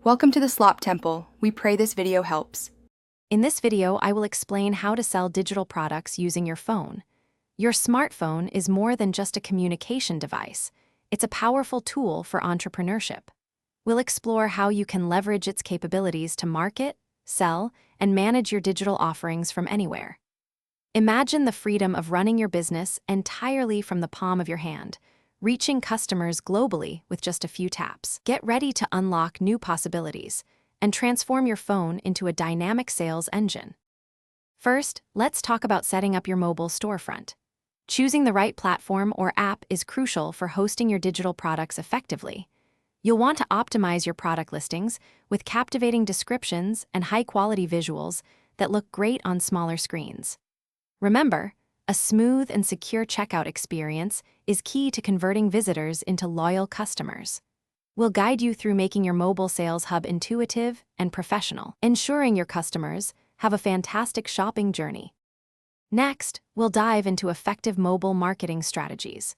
Welcome to the Slop Temple. We pray this video helps. In this video, I will explain how to sell digital products using your phone. Your smartphone is more than just a communication device. It's a powerful tool for entrepreneurship. We'll explore how you can leverage its capabilities to market, sell, and manage your digital offerings from anywhere. Imagine the freedom of running your business entirely from the palm of your hand, reaching customers globally with just a few taps. Get ready to unlock new possibilities and transform your phone into a dynamic sales engine. First, let's talk about setting up your mobile storefront. Choosing the right platform or app is crucial for hosting your digital products effectively. You'll want to optimize your product listings with captivating descriptions and high-quality visuals that look great on smaller screens. Remember, a smooth and secure checkout experience is key to converting visitors into loyal customers. We'll guide you through making your mobile sales hub intuitive and professional, ensuring your customers have a fantastic shopping journey. Next, we'll dive into effective mobile marketing strategies.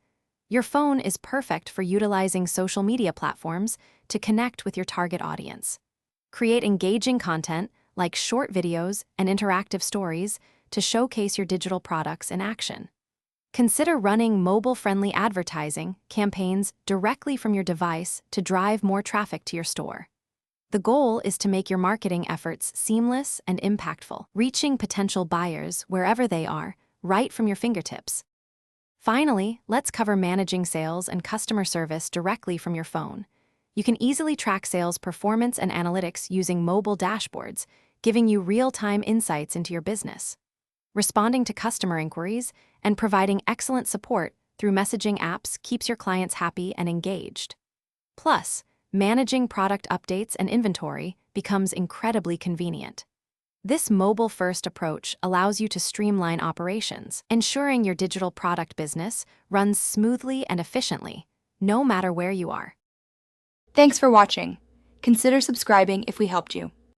Your phone is perfect for utilizing social media platforms to connect with your target audience. Create engaging content like short videos and interactive stories to showcase your digital products in action. Consider running mobile-friendly advertising campaigns directly from your device to drive more traffic to your store. The goal is to make your marketing efforts seamless and impactful, reaching potential buyers wherever they are, right from your fingertips. Finally, let's cover managing sales and customer service directly from your phone. You can easily track sales performance and analytics using mobile dashboards, giving you real-time insights into your business. Responding to customer inquiries and providing excellent support through messaging apps keeps your clients happy and engaged. Plus, managing product updates and inventory becomes incredibly convenient. This mobile-first approach allows you to streamline operations, ensuring your digital product business runs smoothly and efficiently, no matter where you are. Thanks for watching. Consider subscribing if we helped you.